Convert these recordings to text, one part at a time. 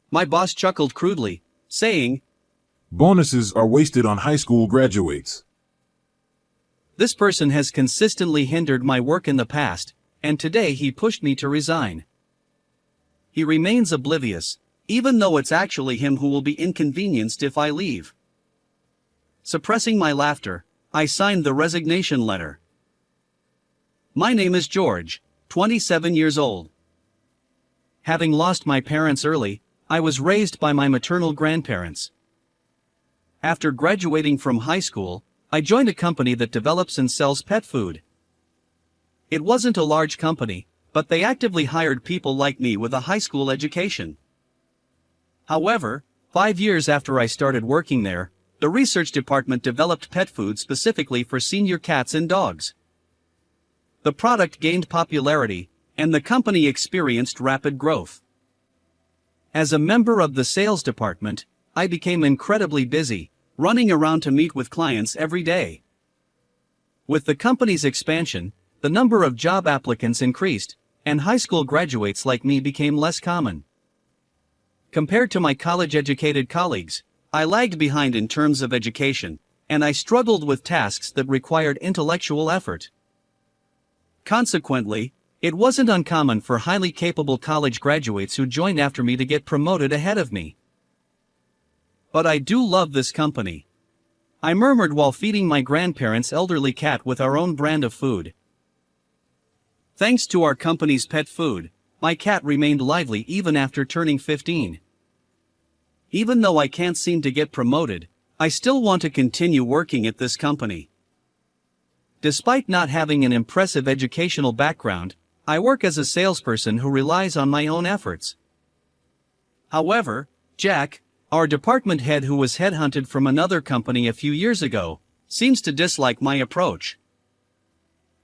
My boss chuckled crudely, saying, Bonuses are wasted on high school graduates. "This person has consistently hindered my work in the past, and today he pushed me to resign." He remains oblivious, even though it's actually him who will be inconvenienced if I leave. Suppressing my laughter, I signed the resignation letter. My name is George, 27 years old. Having lost my parents early, I was raised by my maternal grandparents. After graduating from high school, I joined a company that develops and sells pet food. It wasn't a large company, but they actively hired people like me with a high school education. However, 5 years after I started working there, the research department developed pet food specifically for senior cats and dogs. The product gained popularity, and the company experienced rapid growth. As a member of the sales department, I became incredibly busy, running around to meet with clients every day. With the company's expansion, the number of job applicants increased, and high school graduates like me became less common. Compared to my college-educated colleagues, I lagged behind in terms of education, and I struggled with tasks that required intellectual effort. Consequently, it wasn't uncommon for highly capable college graduates who joined after me to get promoted ahead of me. But I do love this company. I murmured while feeding my grandparents' elderly cat with our own brand of food. Thanks to our company's pet food, my cat remained lively even after turning 15. Even though I can't seem to get promoted, I still want to continue working at this company. Despite not having an impressive educational background, I work as a salesperson who relies on my own efforts. However, Jack, our department head who was headhunted from another company a few years ago, seems to dislike my approach.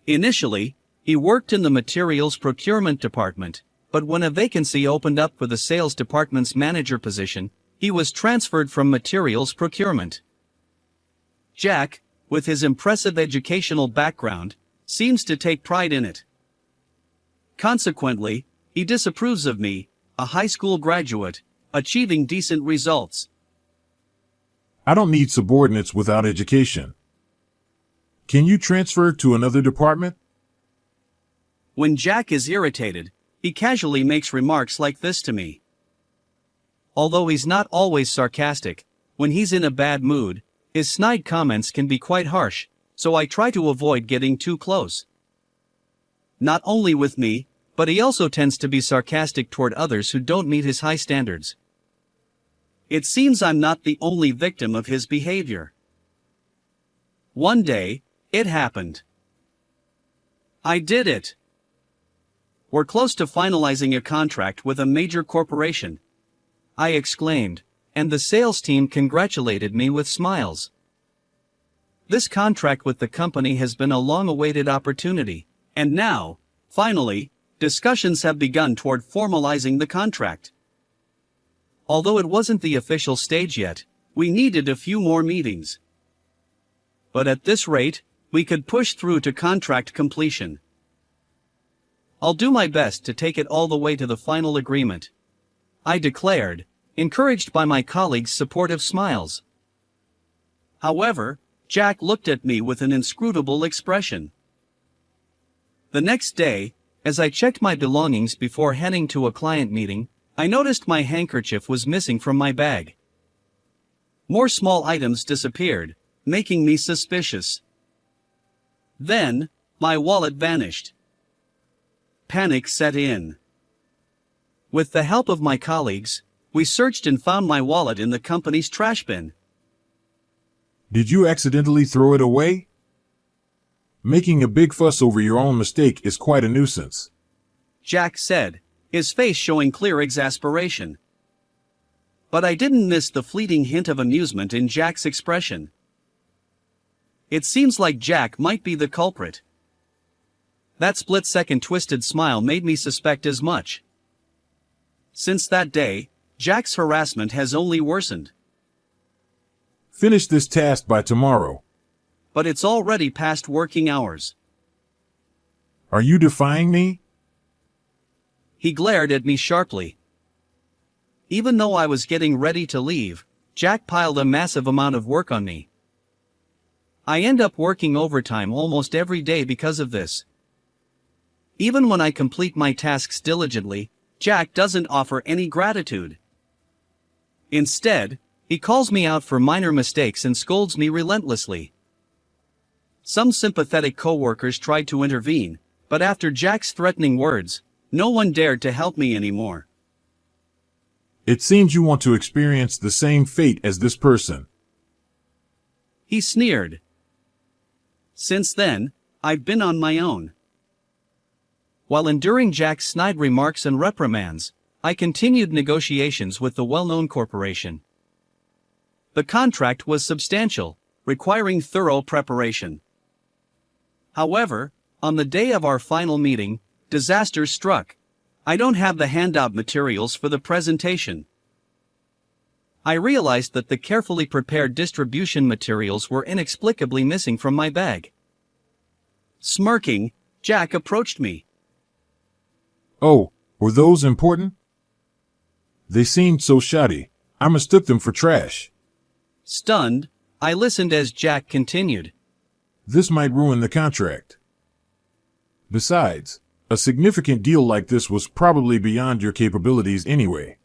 Initially, he worked in the materials procurement department, but when a vacancy opened up for the sales department's manager position, he was transferred from materials procurement. Jack, with his impressive educational background, seems to take pride in it. Consequently, he disapproves of me, a high school graduate, achieving decent results. I don't need subordinates without education. Can you transfer to another department? When Jack is irritated, he casually makes remarks like this to me. Although he's not always sarcastic, when he's in a bad mood, his snide comments can be quite harsh, so I try to avoid getting too close. Not only with me, but he also tends to be sarcastic toward others who don't meet his high standards. It seems I'm not the only victim of his behavior. One day, it happened. I did it. We're close to finalizing a contract with a major corporation, I exclaimed, and the sales team congratulated me with smiles. This contract with the company has been a long-awaited opportunity, and now, finally, discussions have begun toward formalizing the contract. Although it wasn't the official stage yet, we needed a few more meetings. But at this rate, we could push through to contract completion. I'll do my best to take it all the way to the final agreement, I declared, encouraged by my colleagues' supportive smiles. However, Jack looked at me with an inscrutable expression. The next day, as I checked my belongings before heading to a client meeting, I noticed my handkerchief was missing from my bag. More small items disappeared, making me suspicious. Then, my wallet vanished. Panic set in. With the help of my colleagues, we searched and found my wallet in the company's trash bin. Did you accidentally throw it away? Making a big fuss over your own mistake is quite a nuisance, Jack said, his face showing clear exasperation. But I didn't miss the fleeting hint of amusement in Jack's expression. It seems like Jack might be the culprit. That split-second twisted smile made me suspect as much. Since that day, Jack's harassment has only worsened. Finish this task by tomorrow. But it's already past working hours. Are you defying me? He glared at me sharply. Even though I was getting ready to leave, Jack piled a massive amount of work on me. I end up working overtime almost every day because of this. Even when I complete my tasks diligently, Jack doesn't offer any gratitude. Instead, he calls me out for minor mistakes and scolds me relentlessly. Some sympathetic coworkers tried to intervene, but after Jack's threatening words, no one dared to help me anymore. It seems you want to experience the same fate as this person. He sneered. Since then, I've been on my own. While enduring Jack's snide remarks and reprimands, I continued negotiations with the well-known corporation. The contract was substantial, requiring thorough preparation. However, on the day of our final meeting, disaster struck. I don't have the handout materials for the presentation. I realized that the carefully prepared distribution materials were inexplicably missing from my bag. Smirking, Jack approached me. Oh, were those important? They seemed so shoddy. I mistook them for trash. Stunned, I listened as Jack continued. This might ruin the contract. Besides, a significant deal like this was probably beyond your capabilities anyway.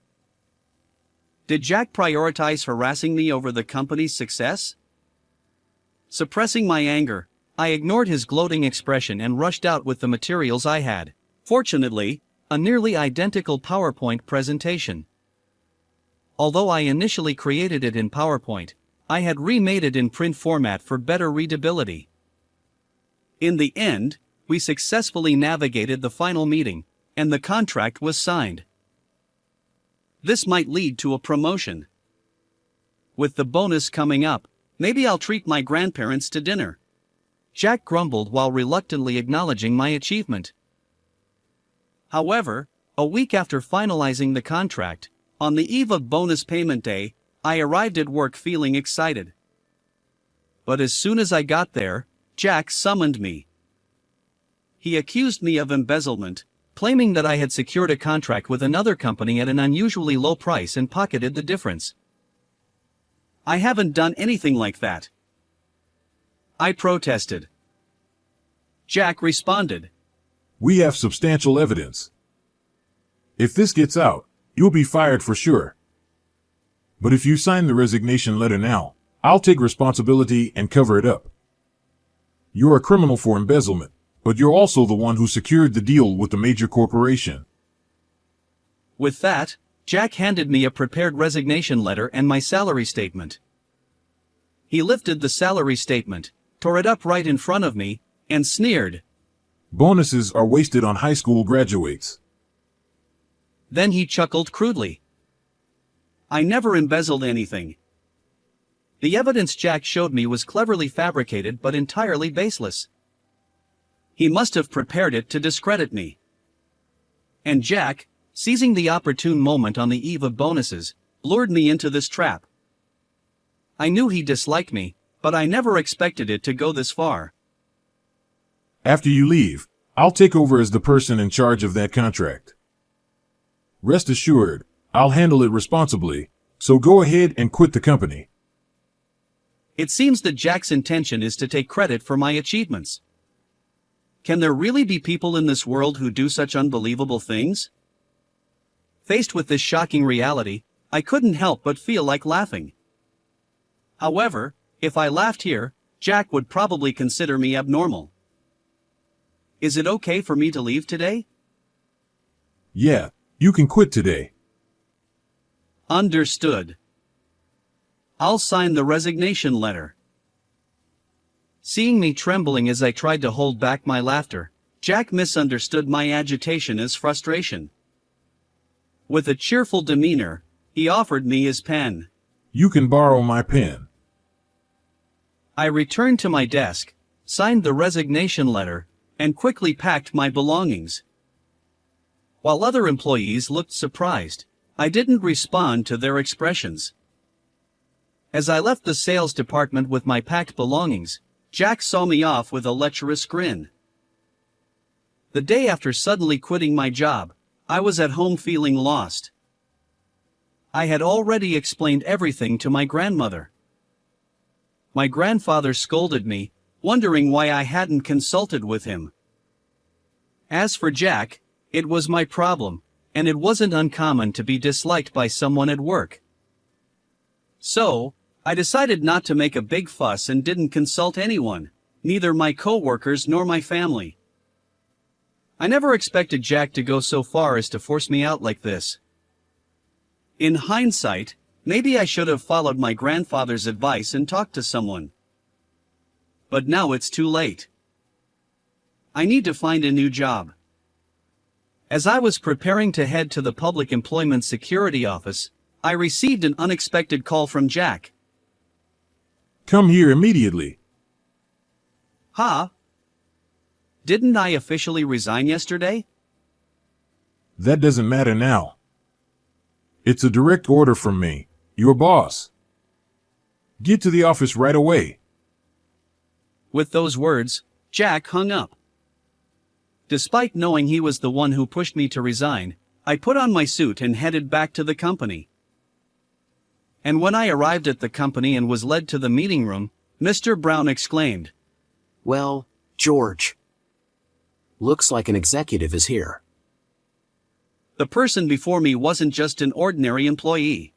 Did Jack prioritize harassing me over the company's success? Suppressing my anger, I ignored his gloating expression and rushed out with the materials I had. Fortunately, a nearly identical PowerPoint presentation. Although I initially created it in PowerPoint, I had remade it in print format for better readability. In the end, we successfully navigated the final meeting, and the contract was signed. This might lead to a promotion. With the bonus coming up, maybe I'll treat my grandparents to dinner. Jack grumbled while reluctantly acknowledging my achievement. However, a week after finalizing the contract, on the eve of bonus payment day, I arrived at work feeling excited. But as soon as I got there, Jack summoned me. He accused me of embezzlement, claiming that I had secured a contract with another company at an unusually low price and pocketed the difference. I haven't done anything like that. I protested. Jack responded. We have substantial evidence. If this gets out, you'll be fired for sure. But if you sign the resignation letter now, I'll take responsibility and cover it up. You're a criminal for embezzlement, but you're also the one who secured the deal with the major corporation. With that, Jack handed me a prepared resignation letter and my salary statement. He lifted the salary statement, tore it up right in front of me, and sneered. Bonuses are wasted on high school graduates. Then he chuckled crudely. I never embezzled anything. The evidence Jack showed me was cleverly fabricated but entirely baseless. He must have prepared it to discredit me. And Jack, seizing the opportune moment on the eve of bonuses, lured me into this trap. I knew he disliked me, but I never expected it to go this far. After you leave, I'll take over as the person in charge of that contract. Rest assured, I'll handle it responsibly, so go ahead and quit the company. It seems that Jack's intention is to take credit for my achievements. Can there really be people in this world who do such unbelievable things? Faced with this shocking reality, I couldn't help but feel like laughing. However, if I laughed here, Jack would probably consider me abnormal. Is it okay for me to leave today? Yeah, you can quit today. Understood. I'll sign the resignation letter. Seeing me trembling as I tried to hold back my laughter, Jack misunderstood my agitation as frustration. With a cheerful demeanor, he offered me his pen. You can borrow my pen. I returned to my desk, signed the resignation letter, and quickly packed my belongings. While other employees looked surprised, I didn't respond to their expressions. As I left the sales department with my packed belongings, Jack saw me off with a lecherous grin. The day after suddenly quitting my job, I was at home feeling lost. I had already explained everything to my grandmother. My grandfather scolded me, wondering why I hadn't consulted with him. As for Jack, it was my problem, and it wasn't uncommon to be disliked by someone at work. So, I decided not to make a big fuss and didn't consult anyone, neither my coworkers nor my family. I never expected Jack to go so far as to force me out like this. In hindsight, maybe I should have followed my grandfather's advice and talked to someone. But now it's too late. I need to find a new job. As I was preparing to head to the Public Employment Security Office, I received an unexpected call from Jack. Come here immediately. Huh? Didn't I officially resign yesterday? That doesn't matter now. It's a direct order from me, your boss. Get to the office right away. With those words, Jack hung up. Despite knowing he was the one who pushed me to resign, I put on my suit and headed back to the company. And when I arrived at the company and was led to the meeting room, Mr. Brown exclaimed, "Well, George. Looks like an executive is here." The person before me wasn't just an ordinary employee.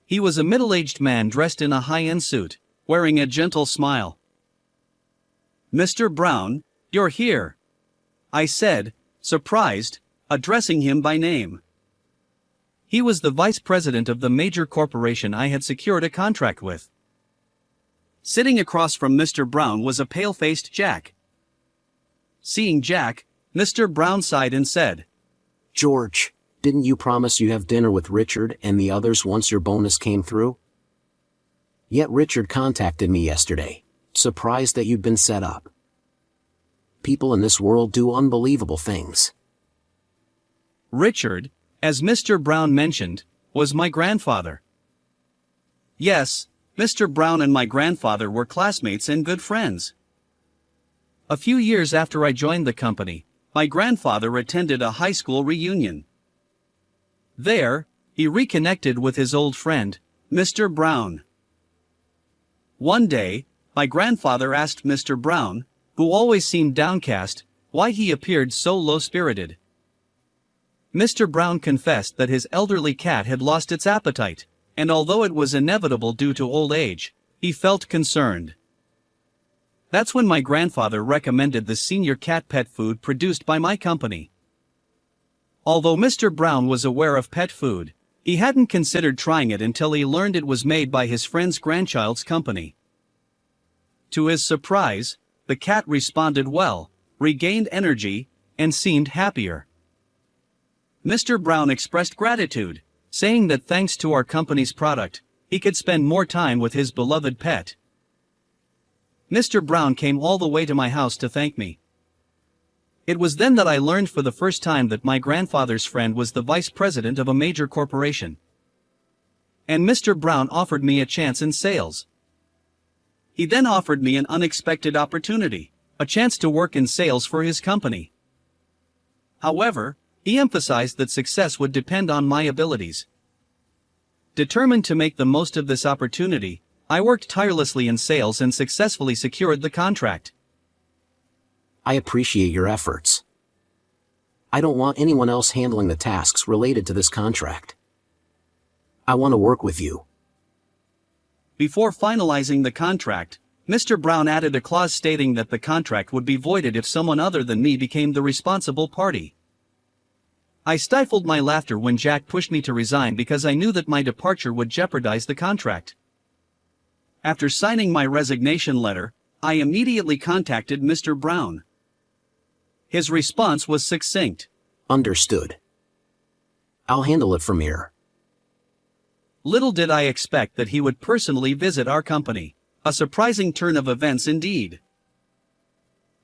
He was a middle-aged man dressed in a high-end suit, wearing a gentle smile. "Mr. Brown, you're here," I said, surprised, addressing him by name. He was the vice president of the major corporation I had secured a contract with. Sitting across from Mr. Brown was a pale-faced Jack. Seeing Jack, Mr. Brown sighed and said, "George, didn't you promise you have dinner with Richard and the others once your bonus came through? Yet Richard contacted me yesterday, surprised that you'd been set up. People in this world do unbelievable things." Richard, as Mr. Brown mentioned, was my grandfather. Yes, Mr. Brown and my grandfather were classmates and good friends. A few years after I joined the company, my grandfather attended a high school reunion. There, he reconnected with his old friend, Mr. Brown. One day, my grandfather asked Mr. Brown, who always seemed downcast, why he appeared so low-spirited. Mr. Brown confessed that his elderly cat had lost its appetite, and although it was inevitable due to old age, he felt concerned. That's when my grandfather recommended the senior cat pet food produced by my company. Although Mr. Brown was aware of pet food, he hadn't considered trying it until he learned it was made by his friend's grandchild's company. To his surprise, the cat responded well, regained energy, and seemed happier. Mr. Brown expressed gratitude, saying that thanks to our company's product, he could spend more time with his beloved pet. Mr. Brown came all the way to my house to thank me. It was then that I learned for the first time that my grandfather's friend was the vice president of a major corporation. And Mr. Brown offered me a chance in sales. He then offered me an unexpected opportunity, a chance to work in sales for his company. However, he emphasized that success would depend on my abilities. Determined to make the most of this opportunity, I worked tirelessly in sales and successfully secured the contract. I appreciate your efforts. I don't want anyone else handling the tasks related to this contract. I want to work with you. Before finalizing the contract, Mr. Brown added a clause stating that the contract would be voided if someone other than me became the responsible party. I stifled my laughter when Jack pushed me to resign because I knew that my departure would jeopardize the contract. After signing my resignation letter, I immediately contacted Mr. Brown. His response was succinct. "Understood. I'll handle it from here." Little did I expect that he would personally visit our company, a surprising turn of events indeed.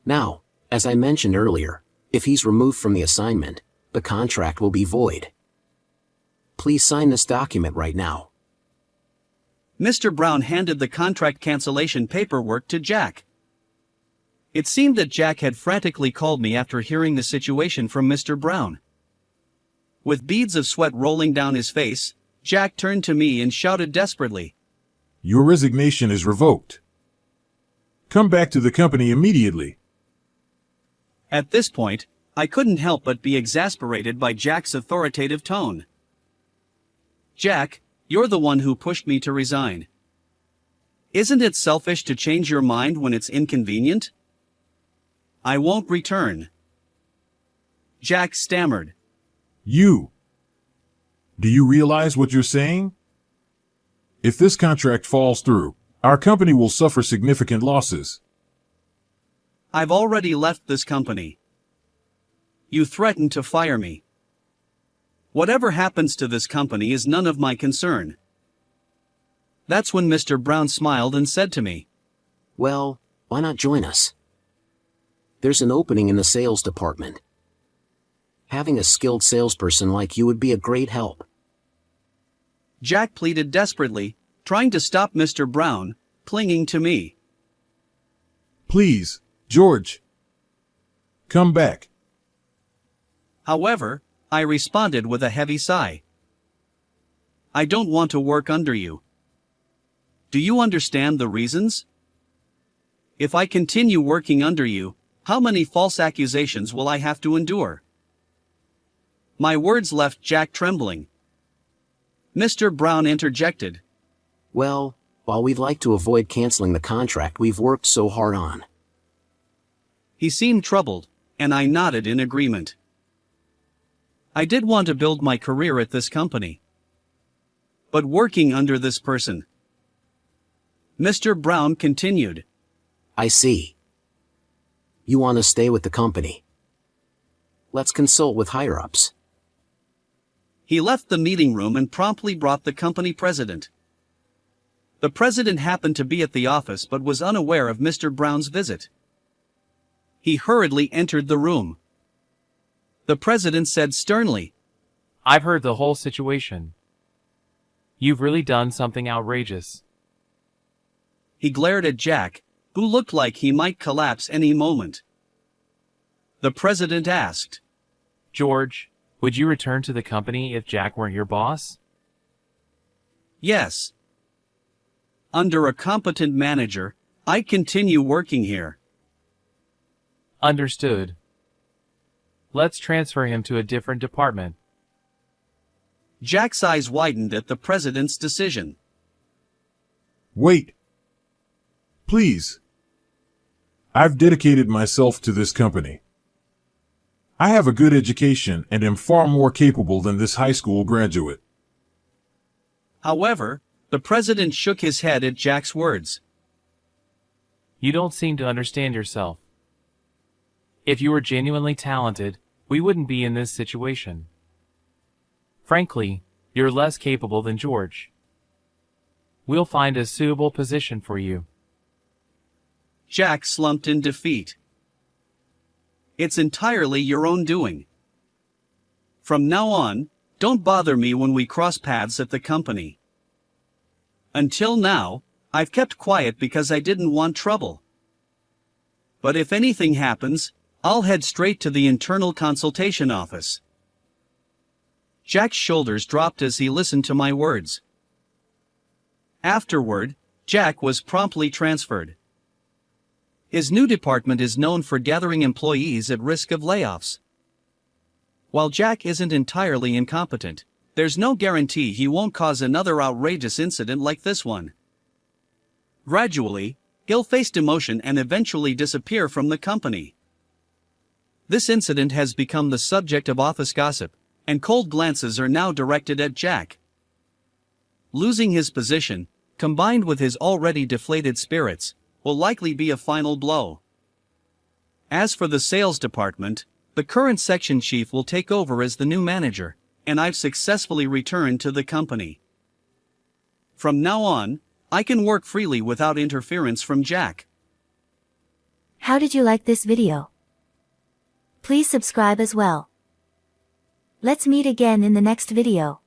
Now, as I mentioned earlier, if he's removed from the assignment, the contract will be void. Please sign this document right now. Mr. Brown handed the contract cancellation paperwork to Jack. It seemed that Jack had frantically called me after hearing the situation from Mr. Brown. With beads of sweat rolling down his face, Jack turned to me and shouted desperately. Your resignation is revoked. Come back to the company immediately. At this point, I couldn't help but be exasperated by Jack's authoritative tone. Jack, you're the one who pushed me to resign. Isn't it selfish to change your mind when it's inconvenient? I won't return. Jack stammered. Do you realize what you're saying? If this contract falls through, our company will suffer significant losses. I've already left this company. You threatened to fire me. Whatever happens to this company is none of my concern. That's when Mr. Brown smiled and said to me, Well, why not join us? There's an opening in the sales department. Having a skilled salesperson like you would be a great help. Jack pleaded desperately, trying to stop Mr. Brown, clinging to me. Please, George. Come back. However, I responded with a heavy sigh. I don't want to work under you. Do you understand the reasons? If I continue working under you, how many false accusations will I have to endure? My words left Jack trembling. Mr. Brown interjected. Well, while we'd like to avoid canceling the contract we've worked so hard on. He seemed troubled, and I nodded in agreement. I did want to build my career at this company. But working under this person. Mr. Brown continued. I see. You want to stay with the company. Let's consult with higher-ups. He left the meeting room and promptly brought the company president. The president happened to be at the office but was unaware of Mr. Brown's visit. He hurriedly entered the room. The president said sternly, I've heard the whole situation. You've really done something outrageous. He glared at Jack, who looked like he might collapse any moment. The president asked, George, would you return to the company if Jack weren't your boss? Yes. Under a competent manager, I'd continue working here. Understood. Let's transfer him to a different department. Jack's eyes widened at the president's decision. Wait. Please. I've dedicated myself to this company. I have a good education and am far more capable than this high school graduate. However, the president shook his head at Jack's words. You don't seem to understand yourself. If you were genuinely talented, we wouldn't be in this situation. Frankly, you're less capable than George. We'll find a suitable position for you. Jack slumped in defeat. It's entirely your own doing. From now on, don't bother me when we cross paths at the company. Until now, I've kept quiet because I didn't want trouble. But if anything happens, I'll head straight to the internal consultation office. Jack's shoulders dropped as he listened to my words. Afterward, Jack was promptly transferred. His new department is known for gathering employees at risk of layoffs. While Jack isn't entirely incompetent, there's no guarantee he won't cause another outrageous incident like this one. Gradually, he'll face demotion and eventually disappear from the company. This incident has become the subject of office gossip, and cold glances are now directed at Jack. Losing his position, combined with his already deflated spirits, will likely be a final blow. As for the sales department, the current section chief will take over as the new manager, and I've successfully returned to the company. From now on, I can work freely without interference from Jack. How did you like this video? Please subscribe as well. Let's meet again in the next video.